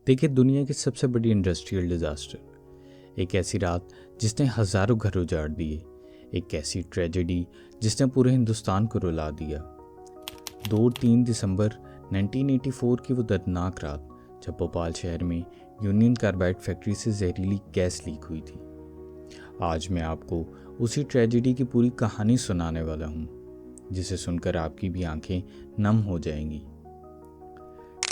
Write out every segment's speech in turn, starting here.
देखिए, दुनिया की सबसे बड़ी इंडस्ट्रियल डिज़ास्टर, एक ऐसी रात जिसने हज़ारों घर उजाड़ दिए, एक ऐसी ट्रेजेडी जिसने पूरे हिंदुस्तान को रुला दिया। 2-3 दिसंबर 1984 की वो दर्दनाक रात, जब भोपाल शहर में यूनियन कार्बाइड फैक्ट्री से जहरीली गैस लीक हुई थी। आज मैं आपको उसी ट्रेजेडी की पूरी कहानी सुनाने वाला हूँ, जिसे सुनकर आपकी भी आंखें नम हो जाएंगी।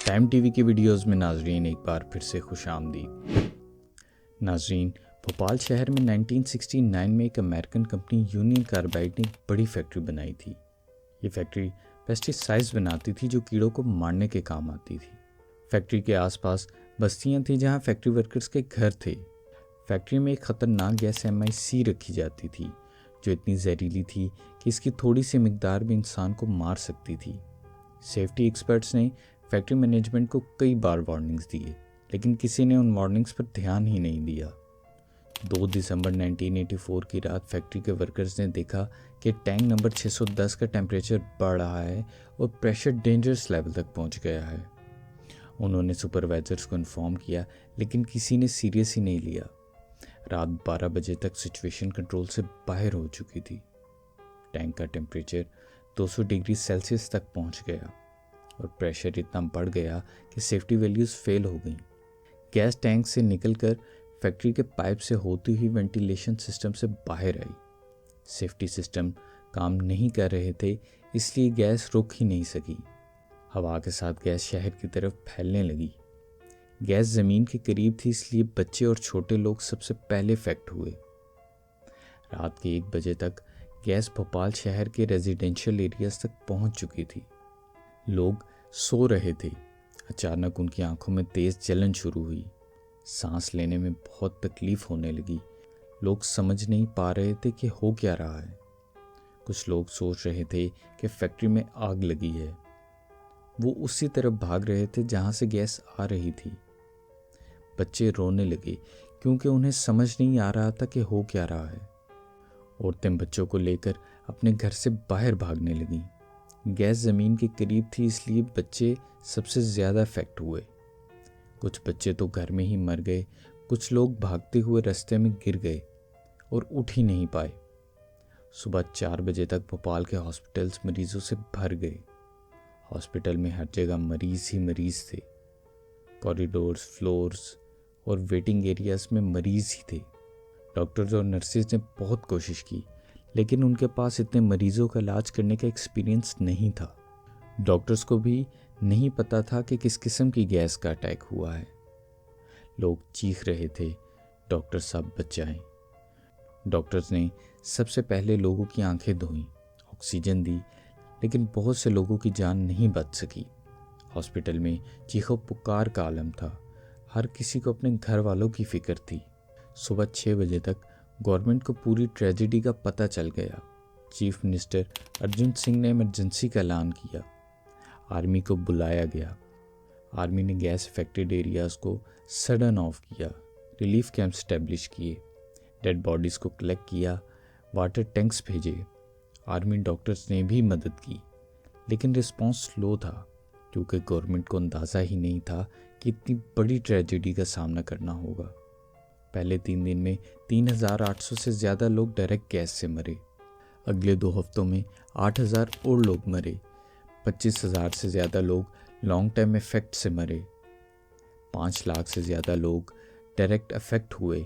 टाइम टीवी की वीडियोस में नाजरीन एक बार फिर से खुशामदीद। नाजरीन, भोपाल शहर में 1969 में एक अमेरिकन कंपनी यूनियन कार्बाइड ने एक बड़ी फैक्ट्री बनाई थी। ये फैक्ट्री पेस्टिसाइड्स बनाती थी जो कीड़ों को मारने के काम आती थी। फैक्ट्री के आसपास बस्तियां थी जहां फैक्ट्री वर्कर्स के घर थे। फैक्ट्री में एक ख़तरनाक गैस MIC रखी जाती थी, जो इतनी जहरीली थी कि इसकी थोड़ी सी मिकदार भी इंसान को मार सकती थी। सेफ्टी एक्सपर्ट्स ने फैक्ट्री मैनेजमेंट को कई बार वार्निंग्स दिए, लेकिन किसी ने उन वार्निंग्स पर ध्यान ही नहीं दिया। 2 दिसंबर 1984 की रात फैक्ट्री के वर्कर्स ने देखा कि टैंक नंबर 610 का टेम्परेचर बढ़ रहा है और प्रेशर डेंजरस लेवल तक पहुंच गया है। उन्होंने सुपरवाइजर्स को इन्फॉर्म किया, लेकिन किसी ने सीरियस ही नहीं लिया। रात 12 बजे तक सिचुएशन कंट्रोल से बाहर हो चुकी थी। टैंक का टेम्परेचर 200 डिग्री सेल्सियस तक पहुंच गया और प्रेशर इतना बढ़ गया कि सेफ्टी वैल्यूज़ फेल हो गई। गैस टैंक से निकलकर फैक्ट्री के पाइप से होती हुई वेंटिलेशन सिस्टम से बाहर आई। सेफ्टी सिस्टम काम नहीं कर रहे थे, इसलिए गैस रुक ही नहीं सकी। हवा के साथ गैस शहर की तरफ फैलने लगी। गैस ज़मीन के करीब थी, इसलिए बच्चे और छोटे लोग सबसे पहले इफेक्ट हुए। रात के 1 बजे तक गैस भोपाल शहर के रेजिडेंशियल एरियाज तक पहुंच चुकी थी। लोग सो रहे थे। अचानक उनकी आंखों में तेज जलन शुरू हुई। सांस लेने में बहुत तकलीफ होने लगी। लोग समझ नहीं पा रहे थे कि हो क्या रहा है। कुछ लोग सोच रहे थे कि फैक्ट्री में आग लगी है। वो उसी तरफ भाग रहे थे जहां से गैस आ रही थी। बच्चे रोने लगे क्योंकि उन्हें समझ नहीं आ रहा था कि हो क्या रहा है। औरतें बच्चों को लेकर अपने घर से बाहर भागने लगीं। गैस ज़मीन के करीब थी, इसलिए बच्चे सबसे ज़्यादा इफेक्ट हुए। कुछ बच्चे तो घर में ही मर गए, कुछ लोग भागते हुए रास्ते में गिर गए और उठ ही नहीं पाए। सुबह 4 बजे तक भोपाल के हॉस्पिटल्स मरीजों से भर गए। हॉस्पिटल में हर जगह मरीज ही मरीज थे। कॉरिडोर्स, फ्लोर्स और वेटिंग एरियाज में मरीज ही थे। डॉक्टर्स और नर्सेज ने बहुत कोशिश की, लेकिन उनके पास इतने मरीजों का इलाज करने का एक्सपीरियंस नहीं था। डॉक्टर्स को भी नहीं पता था कि किस किस्म की गैस का अटैक हुआ है। लोग चीख रहे थे, डॉक्टर साहब बचाएं। डॉक्टर्स ने सबसे पहले लोगों की आंखें धोईं, ऑक्सीजन दी, लेकिन बहुत से लोगों की जान नहीं बच सकी। हॉस्पिटल में चीखो पुकार का आलम था। हर किसी को अपने घर वालों की फिक्र थी। सुबह 6 बजे तक गवर्नमेंट को पूरी ट्रेजेडी का पता चल गया। चीफ मिनिस्टर अर्जुन सिंह ने इमरजेंसी का ऐलान किया। आर्मी को बुलाया गया। आर्मी ने गैस अफेक्टेड एरियाज़ को सडन ऑफ किया, रिलीफ कैंप स्टैब्लिश किए, डेड बॉडीज़ को कलेक्ट किया, वाटर टैंक्स भेजे। आर्मी डॉक्टर्स ने भी मदद की, लेकिन रिस्पांस स्लो था, क्योंकि गवर्नमेंट को अंदाज़ा ही नहीं था कि इतनी बड़ी ट्रेजेडी का सामना करना होगा। पहले 3 दिन में 3800 से ज़्यादा लोग डायरेक्ट गैस से मरे। अगले 2 हफ्तों में 8000 और लोग मरे। 25,000 से ज़्यादा लोग लॉन्ग टर्म इफेक्ट से मरे। 5 लाख से ज़्यादा लोग डायरेक्ट अफेक्ट हुए।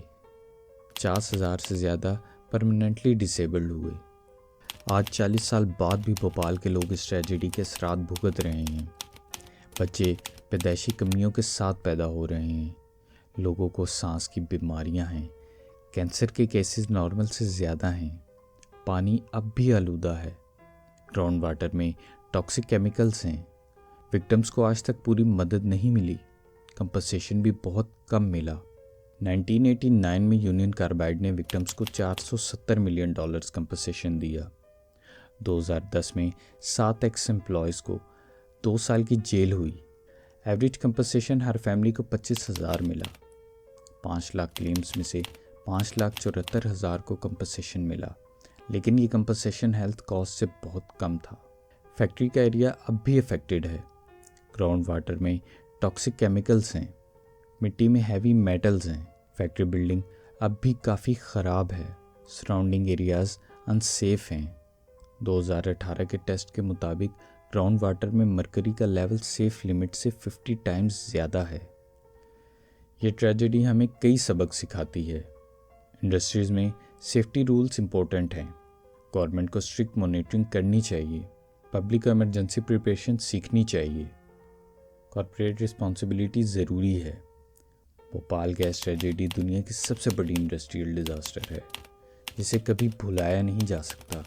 50,000 से ज़्यादा परमानेंटली डिसेबल्ड हुए। आज 40 साल बाद भी भोपाल के लोग इस ट्रेजेडी के असरात भुगत रहे हैं। बच्चे पैदाइशी कमियों के साथ पैदा हो रहे हैं। लोगों को सांस की बीमारियां हैं। कैंसर के केसेस नॉर्मल से ज़्यादा हैं। पानी अब भी आलूदा है। ग्राउंड वाटर में टॉक्सिक केमिकल्स हैं। विक्टिम्स को आज तक पूरी मदद नहीं मिली। कंपनसेशन भी बहुत कम मिला। 1989 में यूनियन कार्बाइड ने विक्टिम्स को $470 मिलियन कंपनसेशन दिया। 2010 में 7 एक्स एम्प्लॉयज़ को 2 साल की जेल हुई। एवरेज कंपनसेशन हर फैमिली को 25,000 मिला। 5 लाख क्लेम्स में से 5,74,000 को कंपनसेशन मिला, लेकिन ये कंपनसेशन हेल्थ कॉस्ट से बहुत कम था। फैक्ट्री का एरिया अब भी अफेक्टेड है। ग्राउंड वाटर में टॉक्सिक केमिकल्स हैं। मिट्टी में हैवी मेटल्स हैं। फैक्ट्री बिल्डिंग अब भी काफ़ी ख़राब है। सराउंडिंग एरियाज़ अनसेफ हैं। 2018 के टेस्ट के मुताबिक ग्राउंड वाटर में मरकरी का लेवल सेफ लिमिट से 50 टाइम्स ज़्यादा है। ये ट्रेजेडी हमें कई सबक सिखाती है। इंडस्ट्रीज़ में सेफ्टी रूल्स इम्पोर्टेंट हैं। गवर्नमेंट को स्ट्रिक्ट मॉनिटरिंग करनी चाहिए। पब्लिक को इमरजेंसी प्रिपरेशन सीखनी चाहिए। कॉर्पोरेट रिस्पॉन्सिबिलिटी ज़रूरी है। भोपाल गैस ट्रेजेडी दुनिया की सबसे बड़ी इंडस्ट्रियल डिज़ास्टर है, जिसे कभी भुलाया नहीं जा सकता।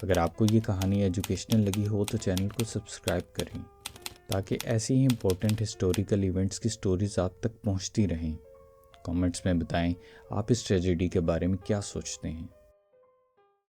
अगर आपको ये कहानी एजुकेशनल लगी हो तो चैनल को सब्सक्राइब करें, ताकि ऐसी ही इम्पोर्टेंट हिस्टोरिकल इवेंट्स की स्टोरीज आप तक पहुंचती रहें। कमेंट्स में बताएं आप इस ट्रेजेडी के बारे में क्या सोचते हैं।